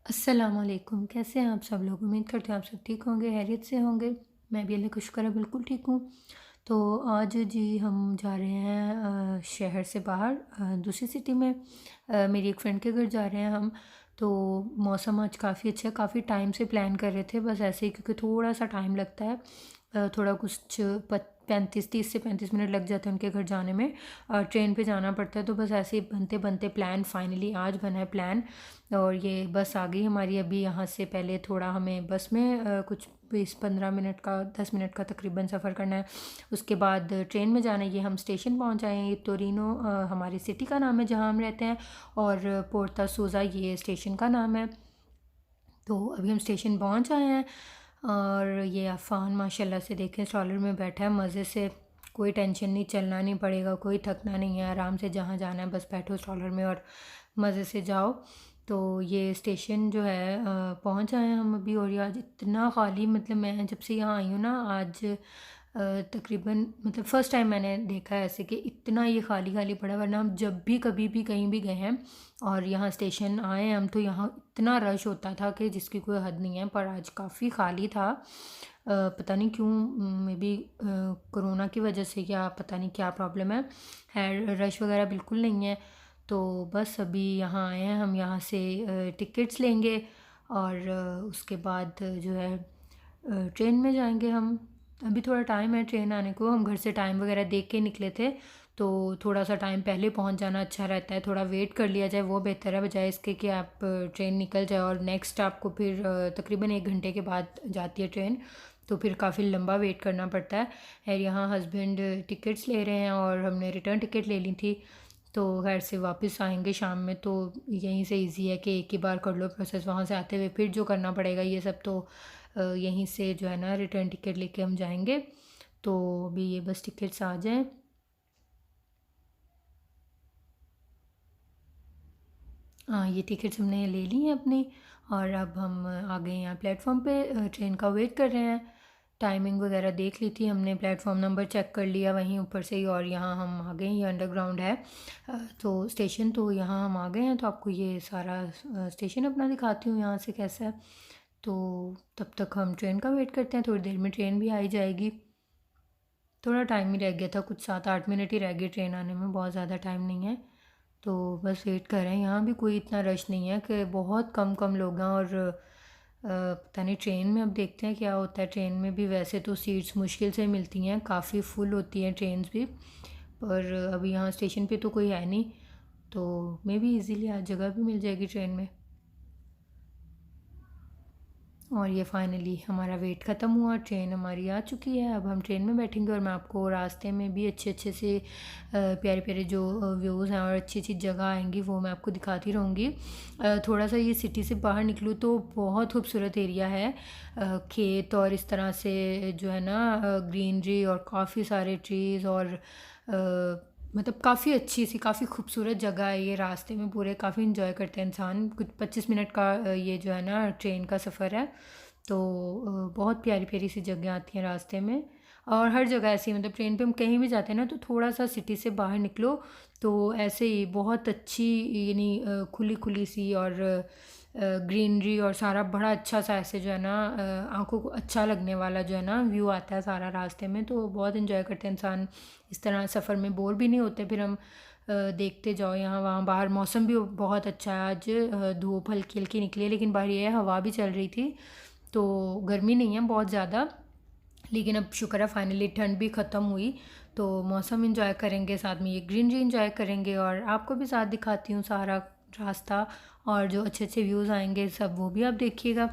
अस्सलामुअलैकुम, कैसे हैं आप सब लोग? उम्मीद करते हैं आप सब ठीक होंगे, खैरियत से होंगे। मैं भी अल्लाह का शुक्र है बिल्कुल ठीक हूँ। तो आज जी हम जा रहे हैं शहर से बाहर दूसरी सिटी में। मेरी एक फ़्रेंड के घर जा रहे हैं हम। तो मौसम आज काफ़ी अच्छा है, काफ़ी टाइम से प्लान कर रहे थे, बस ऐसे ही क्योंकि थोड़ा-सा टाइम लगता है। थोड़ा कुछ पत 35 30 से 35 मिनट लग जाते हैं उनके घर जाने में। ट्रेन पे जाना पड़ता है, तो बस ऐसे ही बनते-बनते प्लान फाइनली आज बना है प्लान। और ये बस आ गई हमारी अभी। यहाँ से पहले थोड़ा हमें बस में कुछ 20-15 मिनट का 10 मिनट का तकरीबन सफ़र करना है। उसके बाद ट्रेन में जाना है। ये हम स्टेशन पहुँच आए हैं। ये टोरिनो हमारी सिटी का नाम है जहाँ हम रहते हैं, और पोर्ता सूज़ा ये स्टेशन का नाम है। तो अभी हम स्टेशन पहुँच आए हैं। और ये अफ़ान माशाल्लाह से देखें स्ट्रॉलर में बैठा है मज़े से। कोई टेंशन नहीं, चलना नहीं पड़ेगा, कोई थकना नहीं है, आराम से जहाँ जाना है बस बैठो स्ट्रॉलर में और मज़े से जाओ। तो ये स्टेशन जो है पहुँच आए हैं हम अभी। और ये आज इतना ख़ाली, मतलब मैं जब से यहाँ आई हूँ ना आज तकरीबन मतलब फ़र्स्ट टाइम मैंने देखा है ऐसे कि इतना ये खाली-खाली पड़ा है। वरना हम जब भी कभी भी कहीं भी गए हैं और यहाँ स्टेशन आए हैं हम, तो यहाँ इतना रश होता था कि जिसकी कोई हद नहीं है, पर आज काफ़ी खाली था। पता नहीं क्यों, मे बी कोरोना की वजह से, या पता नहीं क्या प्रॉब्लम है, रश वगैरह बिल्कुल नहीं है। तो बस अभी यहाँ आए हैं हम, यहाँ से टिकट्स लेंगे और उसके बाद जो है ट्रेन में जाएंगे हम। अभी थोड़ा टाइम है ट्रेन आने को, हम घर से टाइम वगैरह देख के निकले थे। तो थोड़ा सा टाइम पहले पहुंच जाना अच्छा रहता है, थोड़ा वेट कर लिया जाए वो बेहतर है, बजाय इसके कि आप ट्रेन निकल जाए और नेक्स्ट आपको फिर तकरीबन 1 घंटे के बाद जाती है ट्रेन, तो फिर काफ़ी लंबा वेट करना पड़ता है। और यहाँ हस्बैंड टिकट्स ले रहे हैं और हमने रिटर्न टिकट ले ली थी। तो घर से वापस आएंगे शाम में, तो यहीं से इजी है कि एक ही बार कर लो प्रोसेस, वहाँ से आते हुए फिर जो करना पड़ेगा ये सब तो यहीं से जो है ना रिटर्न टिकट लेके हम जाएंगे। तो अभी ये बस टिकट्स आ जाएं। हाँ, ये टिकट्स हमने ले ली हैं अपनी। और अब हम आ गए हैं यहाँ प्लेटफॉर्म पे, ट्रेन का वेट कर रहे हैं। टाइमिंग वगैरह देख ली थी हमने, प्लेटफॉर्म नंबर चेक कर लिया वहीं ऊपर से ही, और यहाँ हम आ गए हैं। ये अंडरग्राउंड है तो स्टेशन, तो यहाँ हम आ गए हैं। तो आपको ये सारा स्टेशन अपना दिखाती हूँ यहाँ से कैसा है। तो तब तक हम ट्रेन का वेट करते हैं, थोड़ी देर में ट्रेन भी आ ही जाएगी। थोड़ा टाइम ही रह गया था, कुछ 7-8 मिनट ही रह गए ट्रेन आने में, बहुत ज़्यादा टाइम नहीं है। तो बस वेट कर रहे हैं। यहाँ भी कोई इतना रश नहीं है, कि बहुत कम कम लोग हैं। और पता नहीं ट्रेन में अब देखते हैं क्या होता है। ट्रेन में भी वैसे तो सीट्स मुश्किल से मिलती हैं, काफ़ी फुल होती हैं ट्रेन्स भी, पर अभी यहाँ स्टेशन पे तो कोई है नहीं, तो मे बी इजीली आज जगह भी मिल जाएगी ट्रेन में। और ये फाइनली हमारा वेट ख़त्म हुआ, ट्रेन हमारी आ चुकी है। अब हम ट्रेन में बैठेंगे और मैं आपको रास्ते में भी अच्छे अच्छे से प्यारे प्यारे जो व्यूज़ हैं और अच्छी अच्छी जगह आएंगी वो मैं आपको दिखाती रहूँगी। थोड़ा सा ये सिटी से बाहर निकलूँ तो बहुत खूबसूरत एरिया है, खेत और इस तरह से जो है ना ग्रीनरी और काफ़ी सारे ट्रीज़, और मतलब काफ़ी अच्छी सी काफ़ी खूबसूरत जगह है ये। रास्ते में पूरे काफ़ी इंजॉय करते हैं इंसान। कुछ 25 मिनट का ये जो है ना ट्रेन का सफ़र है। तो बहुत प्यारी प्यारी सी जगह आती हैं रास्ते में, और हर जगह ऐसी, मतलब ट्रेन पे हम कहीं भी जाते हैं ना तो थोड़ा सा सिटी से बाहर निकलो तो ऐसे ही बहुत अच्छी, यानी खुली खुली सी और ग्रीनरी और सारा बड़ा अच्छा सा ऐसे जो है ना आंखों को अच्छा लगने वाला जो है ना व्यू आता है सारा रास्ते में। तो बहुत इंजॉय करते हैं इंसान, इस तरह सफ़र में बोर भी नहीं होते। फिर हम देखते जाओ यहाँ वहाँ बाहर। मौसम भी बहुत अच्छा है आज, धूप हल्की हल्की निकली है, लेकिन बाहर ये है हवा भी चल रही थी, तो गर्मी नहीं है बहुत ज़्यादा। लेकिन अब शुक्र है फाइनली ठंड भी ख़त्म हुई, तो मौसम इंजॉय करेंगे, साथ में ये ग्रीनरी इंजॉय करेंगे, और आपको भी साथ दिखाती हूँ सारा रास्ता, और जो अच्छे अच्छे व्यूज़ आएंगे सब वो भी आप देखिएगा।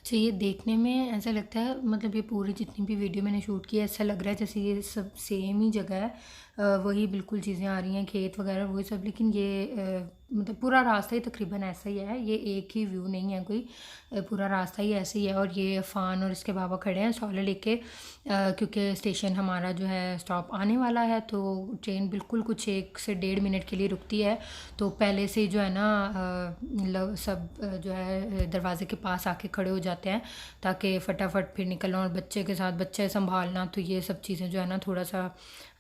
अच्छा, ये देखने में ऐसा लगता है, मतलब ये पूरी जितनी भी वीडियो मैंने शूट की है ऐसा लग रहा है जैसे ये सब सेम ही जगह है। वही बिल्कुल चीज़ें आ रही हैं, खेत वगैरह वही सब, लेकिन ये मतलब पूरा रास्ता ही तकरीबन ऐसा ही है, ये एक ही व्यू नहीं है कोई। पूरा रास्ता ही ऐसे ही है। और ये अफ़ान और इसके बाबा खड़े हैं स्टॉलर लेके, क्योंकि स्टेशन हमारा जो है स्टॉप आने वाला है, तो ट्रेन बिल्कुल कुछ 1 से 1.5 मिनट के लिए रुकती है। तो पहले से ही जो है ना सब जो है दरवाज़े के पास आके खड़े हो जाते हैं, ताकि फटाफट फिर निकलना, और बच्चे के साथ बच्चे संभालना, तो ये सब चीज़ें जो है ना थोड़ा सा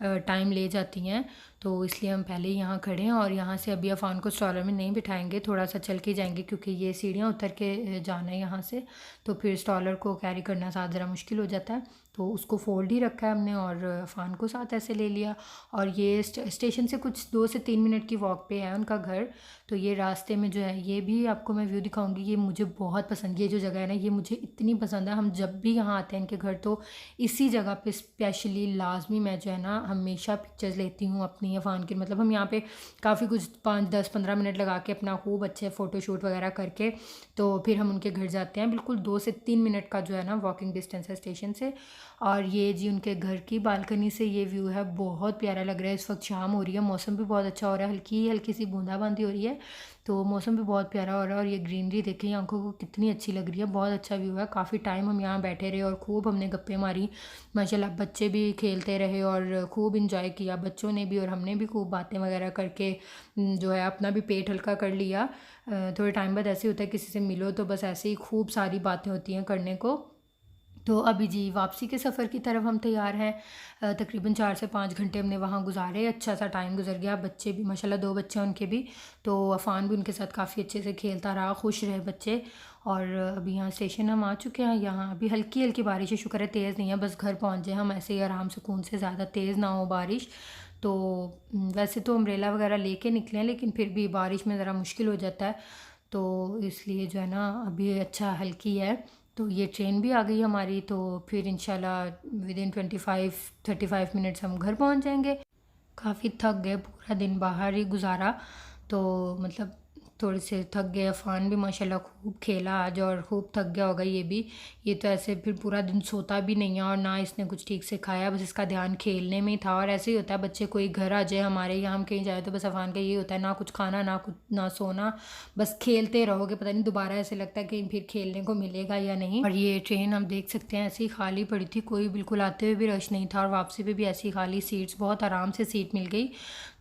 टाइम ले जाती हैं। तो इसलिए हम पहले ही यहाँ खड़े हैं, और यहाँ से अभी अफ़ान को स्ट्रॉलर में नहीं बिठाएंगे, थोड़ा सा चल के जाएंगे, क्योंकि ये सीढ़ियाँ उतर के जाना है यहाँ से, तो फिर स्ट्रॉलर को कैरी करना साथ ज़रा मुश्किल हो जाता है। तो उसको फ़ोल्ड ही रखा है हमने, और अफ़ान को साथ ऐसे ले लिया। और ये स्टेशन से कुछ 2 से 3 मिनट की वॉक पे है उनका घर। तो ये रास्ते में जो है, ये भी आपको मैं व्यू दिखाऊंगी। ये मुझे बहुत पसंद, ये जो जगह है ना ये मुझे इतनी पसंद है। हम जब भी यहाँ आते हैं इनके घर, तो इसी जगह पे स्पेशली लाजमी मैं जो है ना हमेशा पिक्चर्स लेती हूँ अपनी अफ़ान की। मतलब हम यहाँ पे काफ़ी कुछ 5, 10, 15 मिनट लगा के अपना खूब अच्छे फ़ोटोशूट वगैरह करके, तो फिर हम उनके घर जाते हैं। बिल्कुल 2 से 3 मिनट का जो है ना वॉकिंग डिस्टेंस है स्टेशन से। और ये जी उनके घर की बालकनी से ये व्यू है, बहुत प्यारा लग रहा है। इस वक्त शाम हो रही है, मौसम भी बहुत अच्छा हो रहा है, हल्की हल्की सी बूंदाबांदी हो रही है, तो मौसम भी बहुत प्यारा हो रहा है। और ये ग्रीनरी देखें, आंखों को कितनी अच्छी लग रही है, बहुत अच्छा व्यू है। काफ़ी टाइम हम यहाँ बैठे रहे और खूब हमने गप्पे मारी, माशाल्लाह। बच्चे भी खेलते रहे और खूब इंजॉय किया, बच्चों ने भी और हमने भी खूब बातें वगैरह करके जो है अपना भी पेट हल्का कर लिया। थोड़े टाइम बाद ऐसे होता है किसी से मिलो तो बस ऐसे ही खूब सारी बातें होती हैं करने को। तो अभी जी वापसी के सफ़र की तरफ हम तैयार हैं। तकरीबन 4 से 5 घंटे हमने वहाँ गुजारे, अच्छा सा टाइम गुजर गया। बच्चे भी माशाल्लाह, 2 बच्चे हैं उनके भी, तो अफ़ान भी उनके साथ काफ़ी अच्छे से खेलता रहा, खुश रहे बच्चे। और अभी यहाँ स्टेशन हम आ चुके हैं। यहाँ अभी हल्की हल्की बारिश है, शुक्र है तेज़ नहीं है, बस घर पहुँच जाए हम ऐसे ही आराम सुकून से, ज़्यादा तेज़ ना हो बारिश। तो वैसे तो अम्ब्रेला वगैरह लेके निकले हैं, लेकिन फिर भी बारिश में ज़रा मुश्किल हो जाता है, तो इसलिए जो है ना अभी अच्छा हल्की है। तो ये ट्रेन भी आ गई हमारी, तो फिर इंशाल्लाह विदिन 25-35 मिनट्स हम घर पहुंच जाएंगे। काफ़ी थक गए, पूरा दिन बाहर ही गुजारा, तो मतलब थोड़े से थक गए। अफ़ान भी माशाल्लाह खूब खेला आज, और खूब थक गया होगा ये भी। ये तो ऐसे फिर पूरा दिन सोता भी नहीं है, और ना इसने कुछ ठीक से खाया, बस इसका ध्यान खेलने में ही था। और ऐसे ही होता है, बच्चे कोई घर आ जाए हमारे, या हम कहीं जाए, तो बस अफ़ान का ये होता है, ना कुछ खाना ना कुछ ना सोना, बस खेलते रहोगे, पता नहीं दोबारा ऐसे लगता है कि फिर खेलने को मिलेगा या नहीं। और ये ट्रेन हम देख सकते हैं ऐसे ही खाली पड़ी थी, कोई बिल्कुल आते हुए भी रश नहीं था, और वापसी पे भी ऐसी खाली सीट्स, बहुत आराम से सीट मिल गई।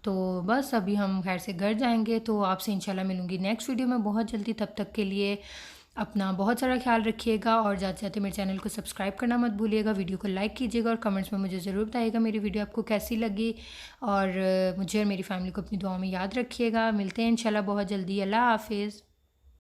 तो बस अभी हम खैर से घर जाएंगे, तो आपसे इंशाल्लाह मिलूंगी नेक्स्ट वीडियो में बहुत जल्दी। तब तक के लिए अपना बहुत सारा ख्याल रखिएगा, और जाते जाते मेरे चैनल को सब्सक्राइब करना मत भूलिएगा, वीडियो को लाइक कीजिएगा, और कमेंट्स में मुझे ज़रूर बताइएगा मेरी वीडियो आपको कैसी लगी। और मुझे और मेरी फैमिली को अपनी दुआ में याद रखिएगा। मिलते हैं इंशाल्लाह बहुत जल्दी। अल्लाह हाफिज़।